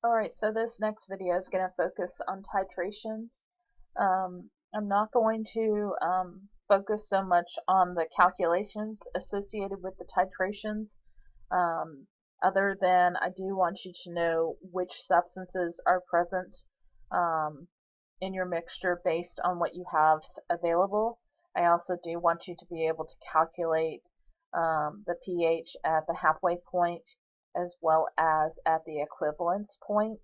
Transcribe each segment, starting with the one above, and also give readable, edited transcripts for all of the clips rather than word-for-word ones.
Alright, so this next video is going to focus on titrations. I'm not going to focus so much on the calculations associated with the titrations, other than I do want you to know which substances are present in your mixture based on what you have available. I also do want you to be able to calculate the pH at the halfway point as well as at the equivalence point.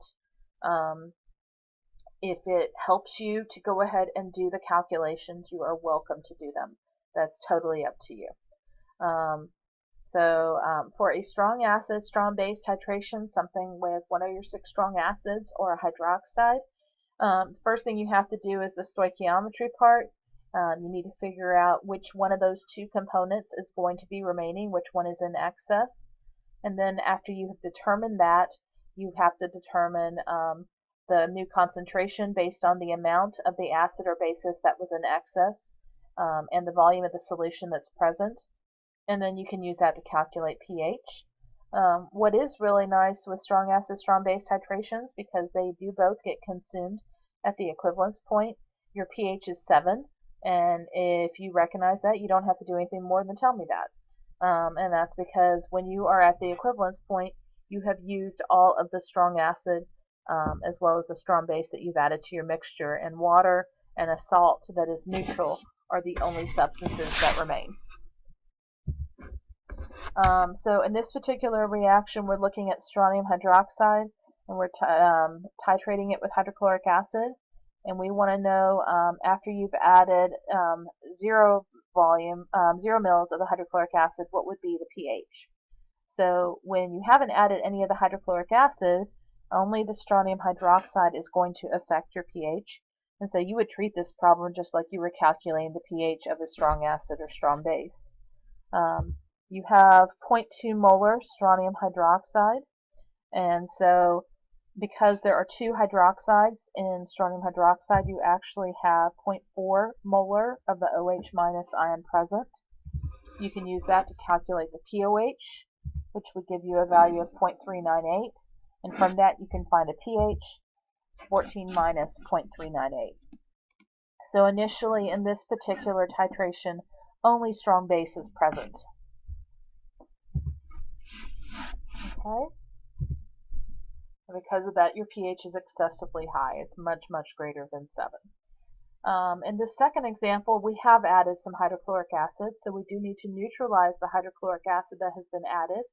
Um, if it helps you to go ahead and do the calculations, you are welcome to do them. That's totally up to you. For a strong acid, strong base titration, something with one of your 6 strong acids or a hydroxide, first thing you have to do is the stoichiometry part. You need to figure out which one of those 2 components is going to be remaining, which one is in excess. And then after you have determined that, you have to determine the new concentration based on the amount of the acid or basis that was in excess and the volume of the solution that's present. And then you can use that to calculate pH. What is really nice with strong acid, strong base titrations, because they do both get consumed at the equivalence point, your pH is 7. And if you recognize that, you don't have to do anything more than tell me that. And that's because when you are at the equivalence point, you have used all of the strong acid as well as the strong base that you've added to your mixture, and water and a salt that is neutral are the only substances that remain. So in this particular reaction, we're looking at strontium hydroxide, and we're titrating it with hydrochloric acid. And we want to know, after you've added 0 mils of the hydrochloric acid, what would be the pH. So when you haven't added any of the hydrochloric acid, only the strontium hydroxide is going to affect your pH. And so you would treat this problem just like you were calculating the pH of a strong acid or strong base. You have 0.2 molar strontium hydroxide, and so because there are 2 hydroxides in strontium hydroxide, you actually have 0.4 molar of the OH minus ion present. You can use that to calculate the POH, which would give you a value of 0.398, and from that you can find a pH. It's 14 minus 0.398. So initially in this particular titration, only strong base is present. Okay? And because of that, your pH is excessively high. It's much, much greater than 7. In this second example, we have added some hydrochloric acid, so we do need to neutralize the hydrochloric acid that has been added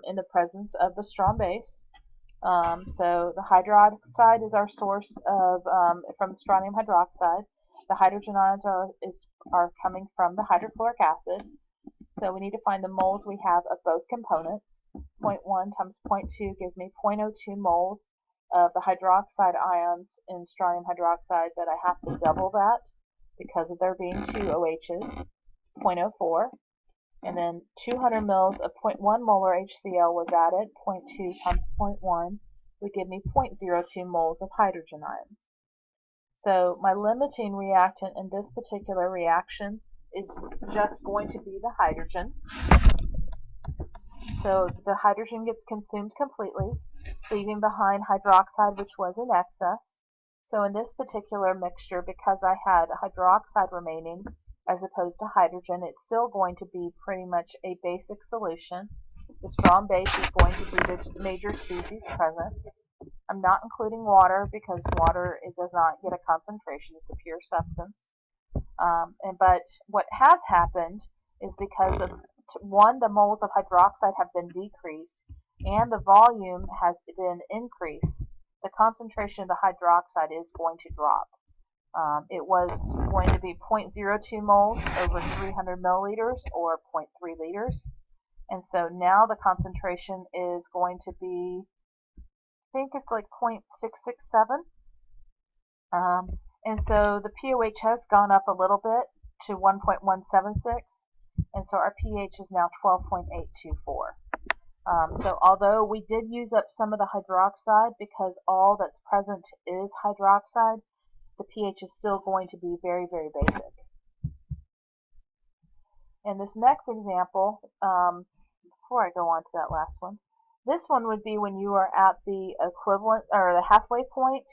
in the presence of the strong base. So the hydroxide is our source of from strontium hydroxide. The hydrogen ions are coming from the hydrochloric acid. So we need to find the moles we have of both components. 0.1 times 0.2 gives me 0.02 moles of the hydroxide ions in strontium hydroxide, but I have to double that because of there being 2 OHs, 0.04. And then 200 mils of 0.1 molar HCl was added. 0.2 times 0.1 would give me 0.02 moles of hydrogen ions. So my limiting reactant in this particular reaction is just going to be the hydrogen. So the hydrogen gets consumed completely, leaving behind hydroxide, which was in excess. So in this particular mixture, because I had hydroxide remaining as opposed to hydrogen, it's still going to be pretty much a basic solution. The strong base is going to be the major species present. I'm not including water because water, it does not get a concentration. It's a pure substance. But what has happened is because of the moles of hydroxide have been decreased and the volume has been increased, the concentration of the hydroxide is going to drop. It was going to be 0.02 moles over 300 milliliters or 0.3 liters. And so now the concentration is going to be, I think it's like 0.667. And so the POH has gone up a little bit to 1.176. And so our pH is now 12.824. So although we did use up some of the hydroxide because all that's present is hydroxide, the pH is still going to be very, very basic. In this next example, before I go on to that last one, This one would be when you are at the equivalent or the halfway point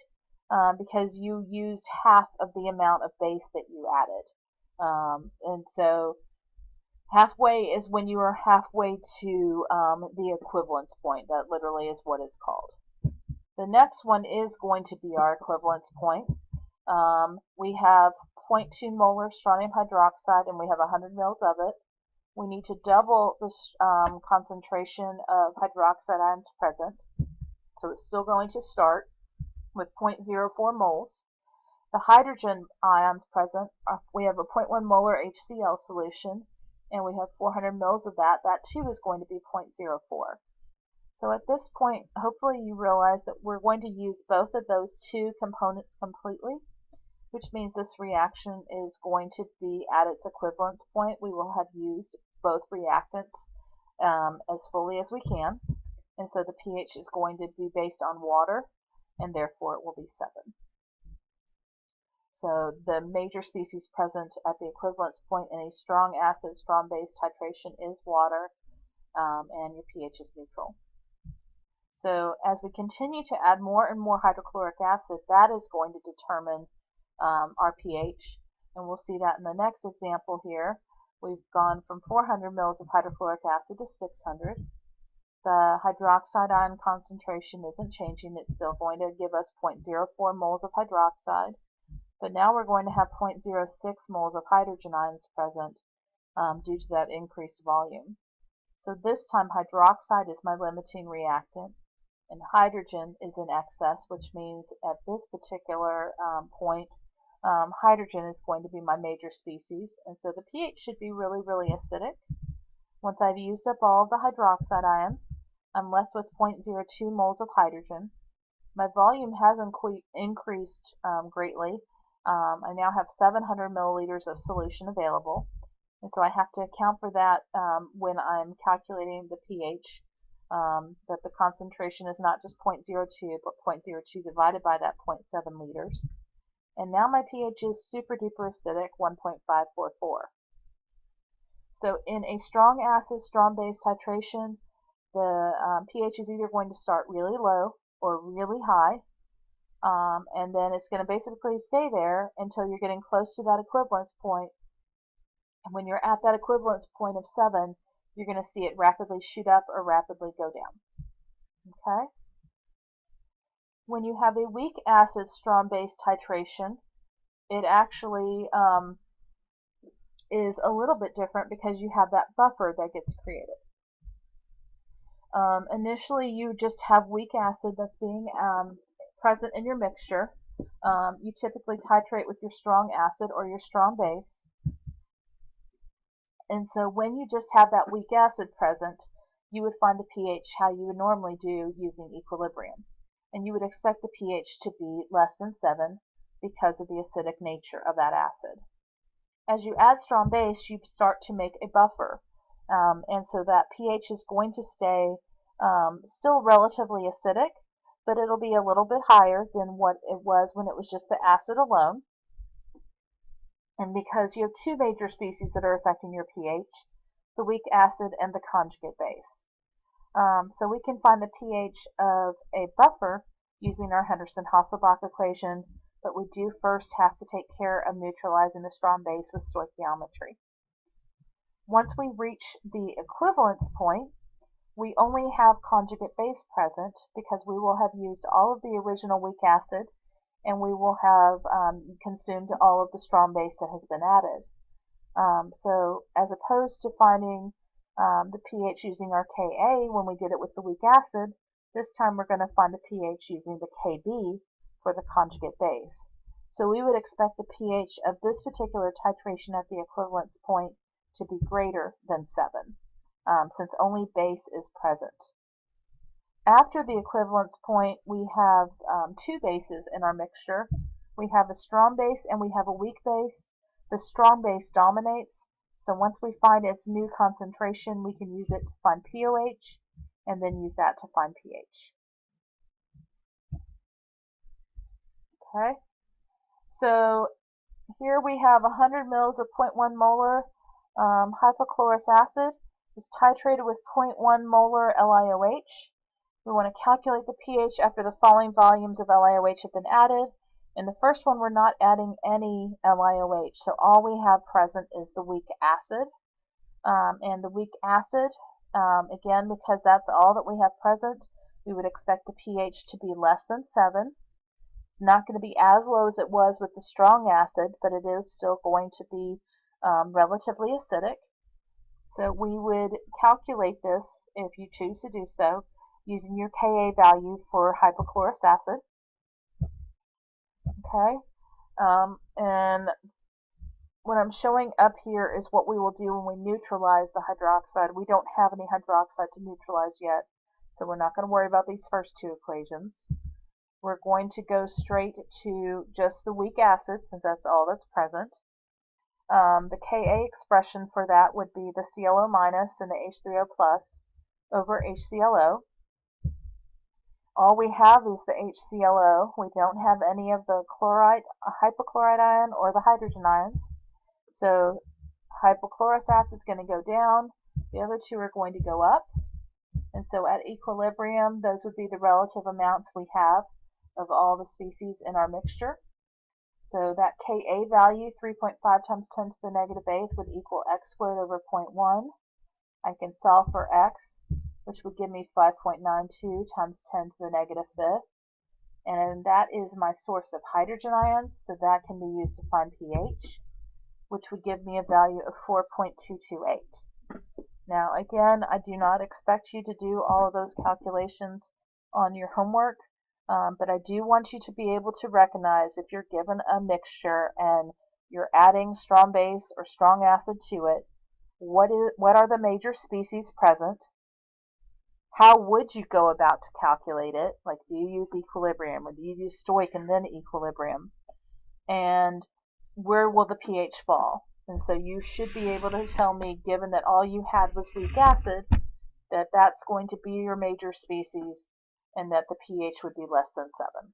because you used half of the amount of base that you added. And so halfway is when you are halfway to the equivalence point. That literally is what it's called. The next one is going to be our equivalence point. We have 0.2 molar strontium hydroxide and we have 100 mils of it. We need to double the concentration of hydroxide ions present. So it's still going to start with 0.04 moles. The hydrogen ions present, we have a 0.1 molar HCl solution, and we have 400 mils of that. That too is going to be 0.04. So at this point, hopefully you realize that we're going to use both of those two components completely, which means this reaction is going to be at its equivalence point. We will have used both reactants as fully as we can, and so the pH is going to be based on water, and therefore it will be 7. So the major species present at the equivalence point in a strong acid, strong base titration is water, and your pH is neutral. So as we continue to add more and more hydrochloric acid, that is going to determine our pH, and we'll see that in the next example here. We've gone from 400 mils of hydrochloric acid to 600. The hydroxide ion concentration isn't changing. It's still going to give us 0.04 moles of hydroxide, but now we're going to have 0.06 moles of hydrogen ions present due to that increased volume. So this time hydroxide is my limiting reactant, and hydrogen is in excess, which means at this particular point, hydrogen is going to be my major species, and so the pH should be really, really acidic. Once I've used up all of the hydroxide ions, I'm left with 0.02 moles of hydrogen. My volume has increased greatly. I now have 700 milliliters of solution available, and so I have to account for that when I'm calculating the pH, that the concentration is not just 0.02, but 0.02 divided by that 0.7 liters. And now my pH is super duper acidic, 1.544. So in a strong acid, strong base titration, the pH is either going to start really low or really high, and then it's going to basically stay there until you're getting close to that equivalence point. And when you're at that equivalence point of 7, you're going to see it rapidly shoot up or rapidly go down. Okay? When you have a weak acid strong base titration, it actually is a little bit different because you have that buffer that gets created. Initially, you just have weak acid that's being present in your mixture. You typically titrate with your strong acid or your strong base. And so when you just have that weak acid present, you would find the pH how you would normally do using equilibrium. And you would expect the pH to be less than 7 because of the acidic nature of that acid. As you add strong base, you start to make a buffer. And so that pH is going to stay still relatively acidic, but it'll be a little bit higher than what it was when it was just the acid alone. And because you have two major species that are affecting your pH, the weak acid and the conjugate base. So we can find the pH of a buffer using our Henderson-Hasselbalch equation, but we do first have to take care of neutralizing the strong base with stoichiometry. Once we reach the equivalence point, we only have conjugate base present because we will have used all of the original weak acid and we will have consumed all of the strong base that has been added. So as opposed to finding the pH using our Ka when we did it with the weak acid, this time we're going to find the pH using the Kb for the conjugate base. So we would expect the pH of this particular titration at the equivalence point to be greater than 7, since only base is present. After the equivalence point, we have two bases in our mixture. We have a strong base and we have a weak base. The strong base dominates, so once we find its new concentration, we can use it to find pOH, and then use that to find pH. Okay, so here we have 100 mils of 0.1 molar hypochlorous acid. It's titrated with 0.1 molar LiOH. We want to calculate the pH after the following volumes of LiOH have been added. In the first one, we're not adding any LiOH, so all we have present is the weak acid. And the weak acid, again, because that's all that we have present, we would expect the pH to be less than 7. It's not going to be as low as it was with the strong acid, but it is still going to be relatively acidic. So we would calculate this, if you choose to do so, using your Ka value for hypochlorous acid. Okay, and what I'm showing up here is what we will do when we neutralize the hydroxide. We don't have any hydroxide to neutralize yet, so we're not going to worry about these first two equations. We're going to go straight to just the weak acid, since that's all that's present. The Ka expression for that would be the ClO minus and the H3O plus over HClO. All we have is the HClO. We don't have any of the chloride, hypochlorite ion or the hydrogen ions. So hypochlorous acid is going to go down. The other two are going to go up. And so at equilibrium, those would be the relative amounts we have of all the species in our mixture. So that Ka value, 3.5 times 10 to the negative 8th, would equal x squared over 0.1. I can solve for x, which would give me 5.92 times 10 to the negative 5th. And that is my source of hydrogen ions, so that can be used to find pH, which would give me a value of 4.228. Now again, I do not expect you to do all of those calculations on your homework, but I do want you to be able to recognize if you're given a mixture and you're adding strong base or strong acid to it, what are the major species present? How would you go about to calculate it? Like, do you use equilibrium, or do you use stoic and then equilibrium? And where will the pH fall? And so you should be able to tell me, given that all you had was weak acid, that that's going to be your major species and that the pH would be less than 7.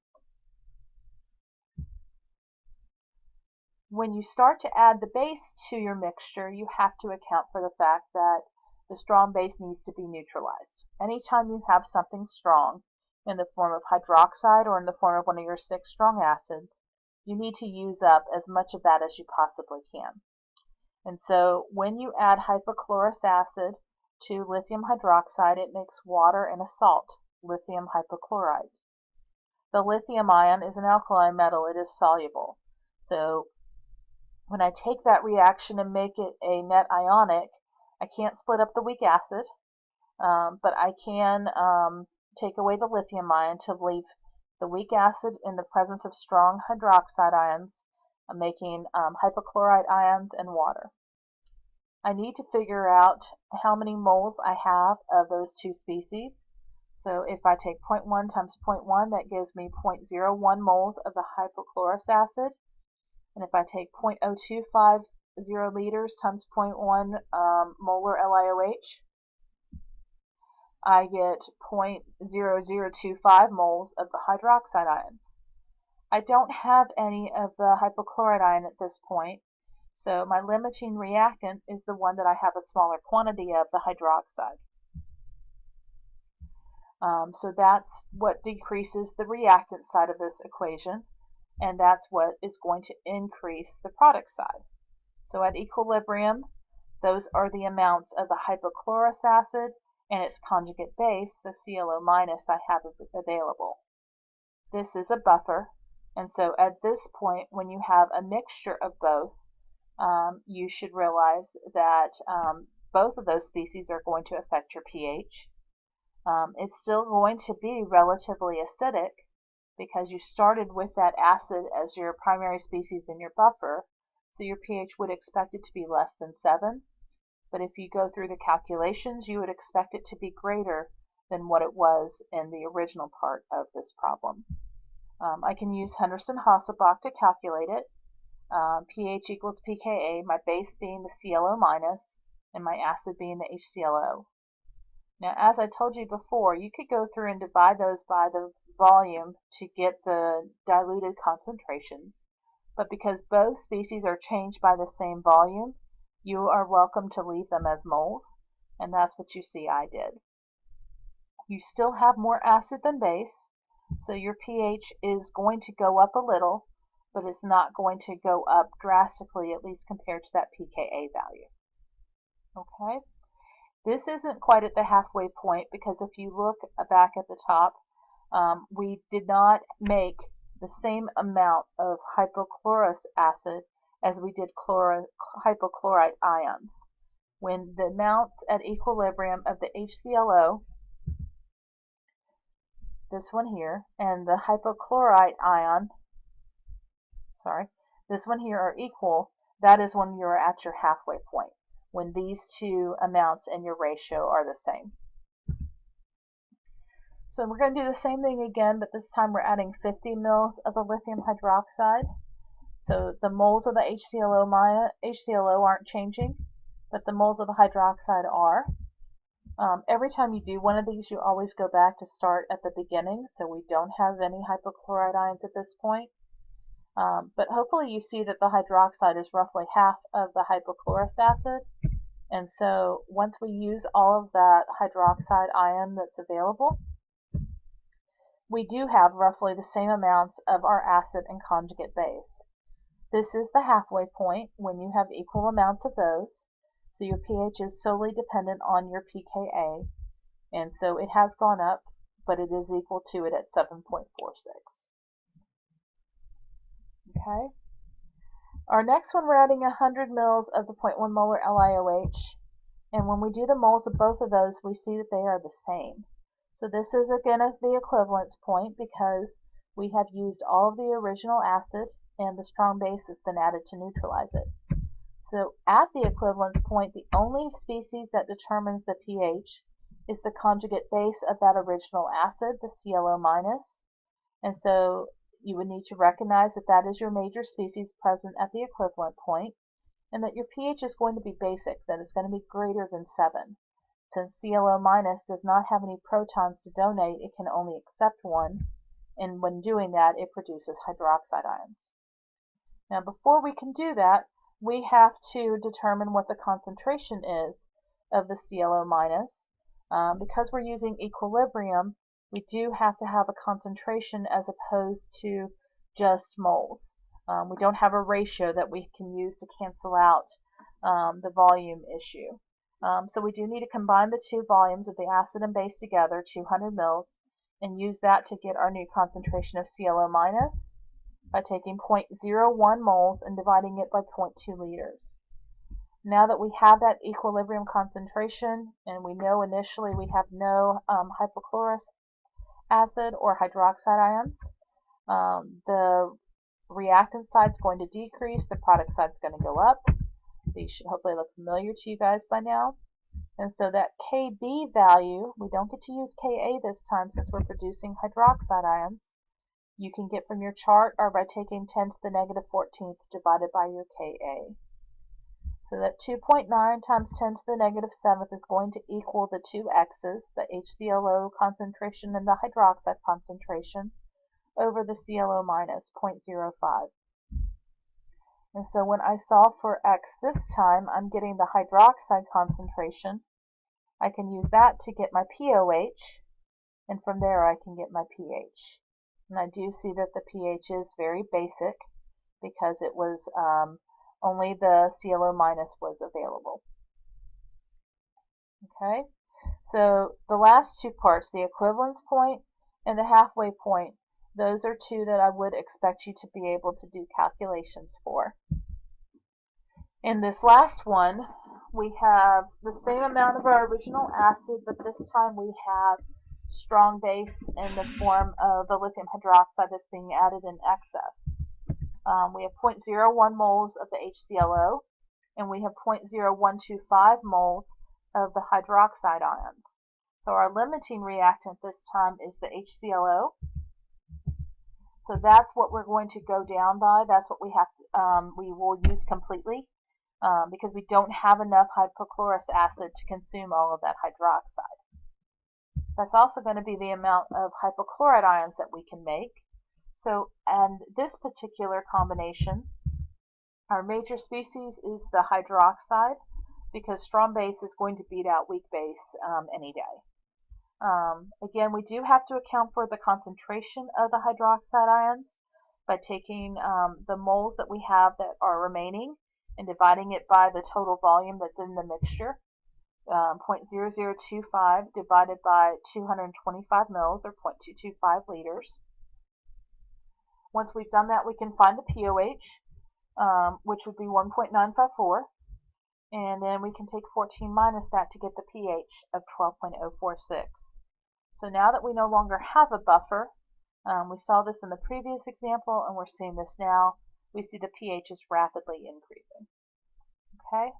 When you start to add the base to your mixture, you have to account for the fact that the strong base needs to be neutralized. Anytime you have something strong in the form of hydroxide or in the form of one of your 6 strong acids, you need to use up as much of that as you possibly can. And so when you add hypochlorous acid to lithium hydroxide, it makes water and a salt, lithium hypochlorite. The lithium ion is an alkali metal. It is soluble. So when I take that reaction and make it a net ionic, I can't split up the weak acid, but I can take away the lithium ion to leave the weak acid in the presence of strong hydroxide ions, making hypochlorite ions and water. I need to figure out how many moles I have of those two species. So if I take 0.1 times 0.1, that gives me 0.01 moles of the hypochlorous acid. And if I take 0.0250 liters times 0.1 molar LiOH, I get 0.0025 moles of the hydroxide ions. I don't have any of the hypochlorite ion at this point, so my limiting reactant is the one that I have a smaller quantity of, the hydroxide. So that's what decreases the reactant side of this equation, and that's what is going to increase the product side. So at equilibrium, those are the amounts of the hypochlorous acid and its conjugate base, the ClO minus, I have available. This is a buffer, and so at this point, when you have a mixture of both, you should realize that both of those species are going to affect your pH. It's still going to be relatively acidic because you started with that acid as your primary species in your buffer, so your pH would expect it to be less than 7. But if you go through the calculations, you would expect it to be greater than what it was in the original part of this problem. I can use Henderson-Hasselbalch to calculate it. pH equals pKa, my base being the ClO minus, and my acid being the HClO. Now, as I told you before, you could go through and divide those by the volume to get the diluted concentrations, but because both species are changed by the same volume, you are welcome to leave them as moles, and that's what you see I did. You still have more acid than base, so your pH is going to go up a little, but it's not going to go up drastically, at least compared to that pKa value. Okay? This isn't quite at the halfway point, because if you look back at the top, we did not make the same amount of hypochlorous acid as we did hypochlorite ions. When the amounts at equilibrium of the HClO, this one here, and the hypochlorite ion, this one here are equal, that is when you're at your halfway point, when these two amounts in your ratio are the same. So we're going to do the same thing again, but this time we're adding 50 mils of the lithium hydroxide. So the moles of the HClO aren't changing, but the moles of the hydroxide are. Every time you do one of these, you always go back to start at the beginning, so we don't have any hypochlorite ions at this point. But hopefully you see that the hydroxide is roughly half of the hypochlorous acid, and so once we use all of that hydroxide ion that's available, we do have roughly the same amounts of our acid and conjugate base. This is the halfway point when you have equal amounts of those, so your pH is solely dependent on your pKa, and so it has gone up, but it is equal to it at 7.46. Okay. Our next one, we're adding 100 mils of the 0.1 molar LiOH, and when we do the moles of both of those, we see that they are the same. So this is again the equivalence point, because we have used all of the original acid and the strong base that's been added to neutralize it. So at the equivalence point, the only species that determines the pH is the conjugate base of that original acid, the ClO-, and so you would need to recognize that that is your major species present at the equivalent point, and that your pH is going to be basic, that it's going to be greater than 7. Since ClO- does not have any protons to donate, it can only accept one, and when doing that, it produces hydroxide ions. Now before we can do that, we have to determine what the concentration is of the ClO-. Because we're using equilibrium, we do have to have a concentration as opposed to just moles. We don't have a ratio that we can use to cancel out the volume issue. So we do need to combine the two volumes of the acid and base together, 200 mils, and use that to get our new concentration of ClO- by taking 0.01 moles and dividing it by 0.2 liters. Now that we have that equilibrium concentration, and we know initially we have no hypochlorous acid or hydroxide ions, the reactant side is going to decrease, the product side is going to go up. These should hopefully look familiar to you guys by now. And so that Kb value, we don't get to use Ka this time since we're producing hydroxide ions. You can get from your chart or by taking 10 to the negative 14th divided by your Ka. So that 2.9 times 10 to the negative 7th is going to equal the two x's, the HClO concentration and the hydroxide concentration, over the ClO-, 0.05. And so when I solve for x this time, I'm getting the hydroxide concentration. I can use that to get my POH, and from there I can get my pH. And I do see that the pH is very basic because it was only the ClO- was available. Okay, so the last two parts, the equivalence point and the halfway point, those are two that I would expect you to be able to do calculations for. In this last one, we have the same amount of our original acid, but this time we have strong base in the form of the lithium hydroxide that's being added in excess. We have 0.01 moles of the HClO, and we have 0.0125 moles of the hydroxide ions. So our limiting reactant this time is the HClO. So that's what we're going to go down by. That's what we have to, we will use completely because we don't have enough hypochlorous acid to consume all of that hydroxide. That's also going to be the amount of hypochlorite ions that we can make. So, and this particular combination, our major species is the hydroxide, because strong base is going to beat out weak base any day. Again, we do have to account for the concentration of the hydroxide ions by taking the moles that we have that are remaining and dividing it by the total volume that's in the mixture. 0.0025 divided by 225 mils, or 0.225 liters. Once we've done that, we can find the pOH, which would be 1.954, and then we can take 14 minus that to get the pH of 12.046. So now that we no longer have a buffer, we saw this in the previous example and we're seeing this now, we see the pH is rapidly increasing. Okay,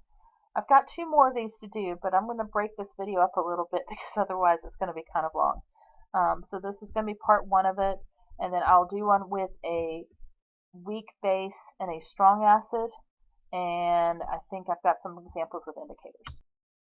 I've got two more of these to do, but I'm going to break this video up a little bit because otherwise it's going to be kind of long. So this is going to be part one of it, and then I'll do one with a weak base and a strong acid, and I think I've got some examples with indicators.